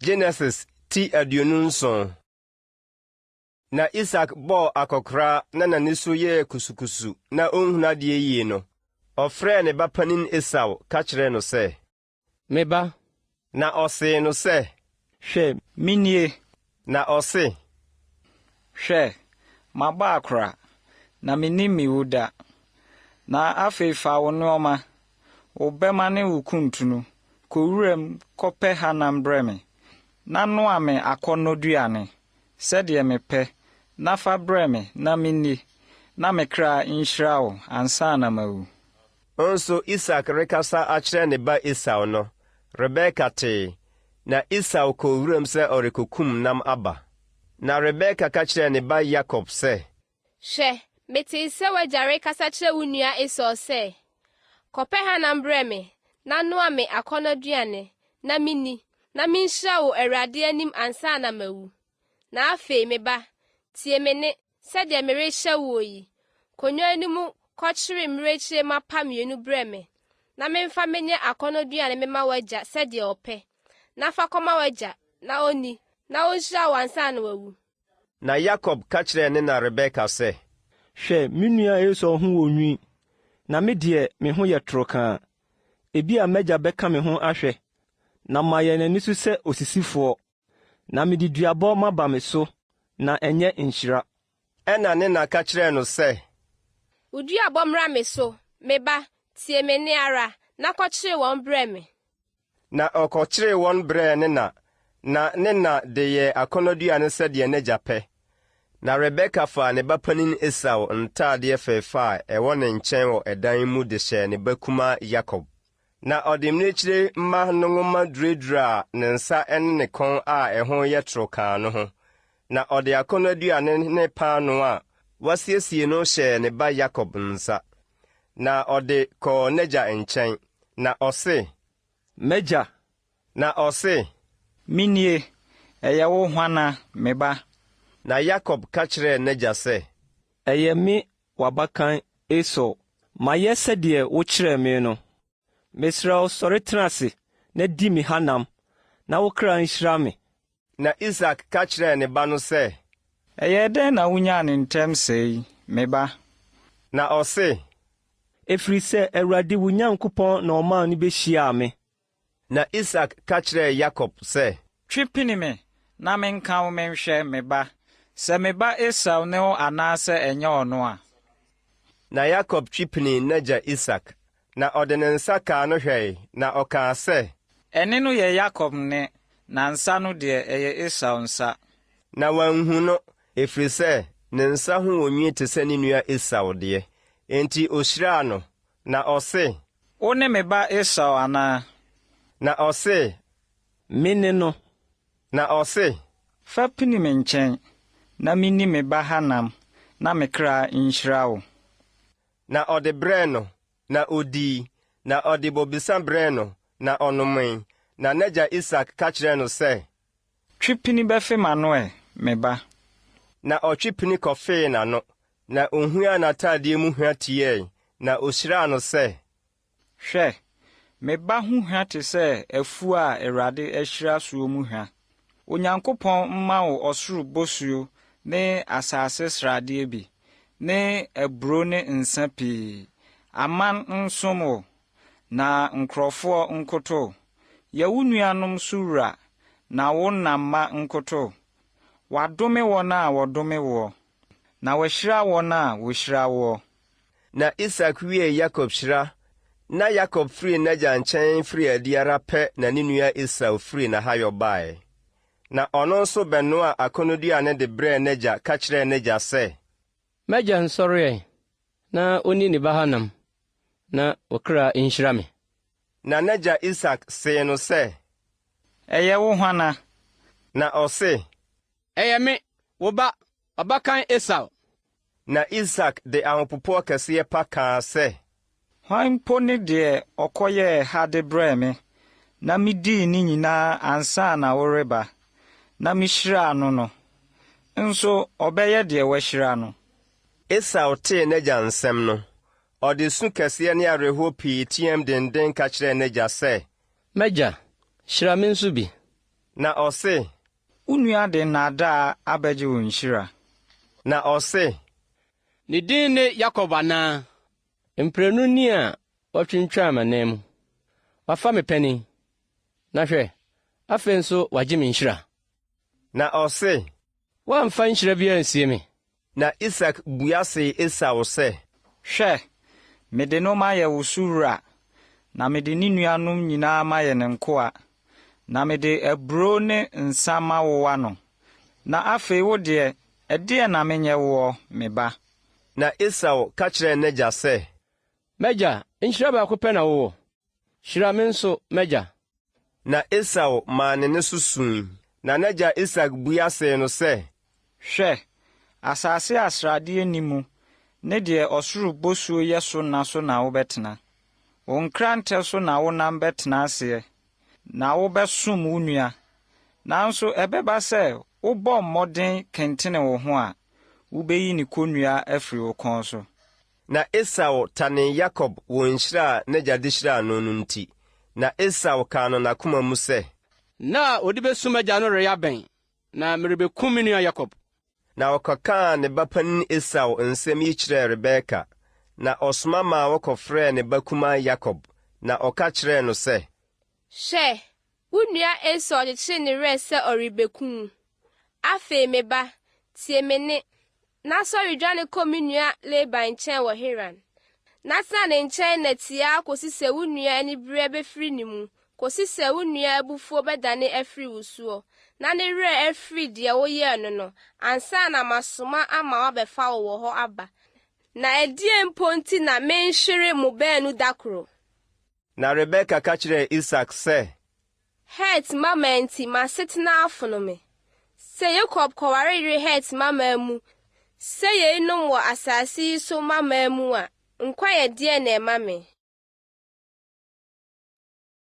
Genesis ti aduonunson. Na Isaac bo akokra na naniso ye kusukusu na onhuna de yie no. Ofre ne ba panin Esau ka kire no se, Meba. Na ose no se, Hwɛ, minie. Na ose, Hwɛ, maba akora, na minni miwu da. Na afei fa wo nneɔma, wo bɛma ne wo kuntunu, kɔwuram kɔpɛ hanam brɛ me. Na noa me akɔnnɔduane, sɛdeɛ mepɛ, na fa brɛ me na minni, na me kra nhyira wo ansa na mawu. onso Isaac rekasa akire ne ba Esau no. Rebeka te, na Esau kɔwuram sɛ ɔrekokum nam aba. Na Rebeka ka kire ne ba Yakob sɛ, Hwɛ, mete sɛ wagya kasa kyerɛ wo nua Esau sɛ, kɔpɛ hanam brɛ me, na noa me akɔnnɔduane, na minni, na minhyira wo Awurade anim ansa na mawu. Na afei me ba, tie me ne, sɛdeɛ merehyɛ wo yi, konwa ni mu kɔkyere mmerekyire mapa mmienu brɛ me, na memfa menye akɔnnɔduane mema wagya sɛdeɛ ɔpɛ, na fa kɔma wagya, na onni, na onhyira wo ansa na wawu. Na Yakob ka kire ne na Rebeka sɛ, Hwɛ, me nua Esau ho wɔ nwi, na me deɛ me ho yɛ torokaa. Ebi a m'agya bɛka me ho ahwɛ, na mayɛ n'ani so sɛ osisifoɔ, na mede duabɔ maba me so, na ɛnyɛ nhyira. ɛna ne na ka kire no sɛ, Uduabɔ mmra me so, me ba, tie me ne ara, na kɔkyere wɔn brɛ me. Na ɔkɔkyere wɔn brɛ ne na ne na de yɛ akɔnnɔduane sɛdeɛ n'agya pɛ. Na Rebeka fa ne ba panin Esau ntaadeɛ fɛɛfɛ a ɛwɔ ne nkyɛn wɔ ɛdan mu de hyɛ ne ba kuma Yakob. Na ɔde mmirekyire mma no nwoma duradura ne nsa ne ne kɔn a ɛho yɛ torokaa no ho. Na ɔde akɔnnɔduane ne paano a wasiesie no hyɛ ne ba Yakob nsa. Na ɔde kɔɔ n'agya nkyɛn. Na ɔse, M'agya, na ɔse, minie, ɛyɛ wo hwana, me ba. na Yakob ka kyerɛɛ n'agya sɛ, Ɛyɛ me w'abakan Esau, mayɛ sɛdeɛ wokyerɛɛ me no. Mesrɛ wo sɔre tena ase, na di me hanam, na wo kra nhyira me. Na Isak ka kyerɛɛ ne ba no sɛ, Ɛyɛ dɛn na wunyaa ne ntɛm sɛi, me ba? na ɔse, Ɛfiri sɛ Awurade wo Nyankopɔn na ɔmaa no behyiaa me. na Isak ka kyerɛɛ Yakob sɛ, Twe pini me, na menka wo menhwɛ, me ba. Sɛ me ba Esau ne wo anaasɛ ɛnyɛ ɔno a. na Yakob twi pinii n'agya Isak, na ɔde ne nsa kaa no hwɛe, na ɔkaa sɛ, Ɛne no yɛ Yakob nne, na nsa no deɛ ɛyɛ Esau nsa. na wanhu no, ɛfiri sɛ ne nsa ho wɔ nwi te sɛ ne nua Esau deɛ. Enti ohyiraa no, na ɔse, Wo ne me ba Esau anaa? na ɔse, Me ne no. na ɔse, Fa pini me nkyɛn, na minni me ba hanam, na me kra nhyira wo. na ɔde brɛɛ no, na odii, na ɔde bobesa brɛɛ no, na ɔnomee. Na n'agya Isak ka kyerɛɛ no sɛ, Twe pini bɛfe m'ano ɛ, me ba. na ɔtwe pini kɔfee n'ano, na ohuaa n'ataadeɛ mu hua tiɛe, na ohyiraa no sɛ, Hwɛ, me ba ho hua te sɛ afuo a Awurade ahyira soɔ mu hua. Onyankopɔn mma wo ɔsoro bosuo ne asase sradeɛ bi, ne aburo ne nsa pii. Aman nsom wo, na nkurɔfoɔ nkoto. Yɛ wo nuanom so wura, na wo na mma nkoto. Wadome wɔn a wɔdome woɔ, na wɔahyira wɔn a wɔhyira woɔ. na Isak wie Yakob hyira. Na Yakob firi n'agya nkyɛn firi adi ara pɛ na ne nua Esau firi n'ahayɔ bae. Na ɔno nso bɛnoa akɔnnɔduane de brɛɛ n'agya ka kyerɛɛ n'agya sɛ, M'agya nsɔre na onni ne ba hanam, na ɔkra nhyira me. na n'agya Isak see no sɛ, Ɛyɛ wo hwana? na ɔse, Ɛyɛ me, wo ba, ɔbakan Esau. na Isak de ahopopoɔ kɛseɛ pa kaa sɛ, Hwan mpo ne deɛ ɔkɔyɛɛ hade brɛɛ me, na midii ne nyinaa ansa na woreba, na mihyiraa no no, nso ɔbɛyɛ deɛ wahyira no. Esau tee n'agya nsɛm no, ɔde su kɛseɛ ne awerɛhoɔ pii teɛm denden ka kyerɛɛ n'agya sɛ, M'agya, hyira me nso bi. Na ɔse, wo nua de nnaadaa abɛgye wo nhyira. Na ɔse, ne din ne Yakob anaa? Mprenu ni a wɔtwintwaa m'anan mu. Wafa me panin. Na hwɛ, afei nso wagye me nhyira. Na ɔse, Woamfa nhyira biara nsie me. Na Isak bua se Esau sɛ, Hwɛ, mede no mayɛ wo suwura, na mede ne nuanom nyinaa mayɛ ne nkoa, na mede aburo ne nsa ma wowa no. Na afei wo deɛ, ɛdeɛ na menyɛ woɔ, me ba? Na Esau ka kyerɛɛ n'agya sɛ, M'agya, nhyira baako pɛ na wowɔ. Hyira me nso, m'agya. Na Esau maa ne so sui. Na n'agya Isak bua see no sɛ, Hwɛ, asase a sradeɛ nni mu, ne deɛ ɔsoro bosuo yɛ so na so na wobɛtena. Wo nkrantɛ so na wonam bɛtena aseɛ, na wobɛsom wo nua. Nanso ɛbɛba sɛ wobɔ mmɔden kentene wo ho a, wobɛyi ne konnua afiri wo kɔn so. Na Esau tane Yakob wɔ nhyira a n'agya de hyiraa no no nti. Na Esau kaa no n'akoma mu sɛ, Na a odi besum agya no reyɛ abɛn, na merebekum me nua Yakob. Na ɔkɔkaa ne ba panin Esau nsɛm yi kyerɛɛ Rebeka. Na ɔsoma maa wɔkɔfrɛɛ ne ba kumaa Yakob. Na ɔka kyerɛɛ no sɛ, Hwɛ, wo nua Esau kyekyere ne werɛ sɛ ɔrebekum. Afei me ba, tie me nne, na sɔre dwane kɔ me nua Laban nkyɛn wɔ Haran. Na tena ne nkyɛn na tia kosi sɛ wo nua anibere bɛfiri ne mu, kosi sɛ wo nua abufuo bɛdane afiri wo soɔ, na ne werɛ afiri deɛ woyɛɛ no no, ansa na masoma ama wabɛfa wo wɔ hɔ aba. Na ɛdeɛ mpo nti na menhwere mo baanu da koro. Na Rebeka ka kyerɛɛ Isak sɛ, Het mama nti masetena afono me. Sɛ Yakob kɔware yere Het mama mu, sɛ yeinom wɔ asase yi so mama mu a, nkwa yɛ deɛ na ɛma me.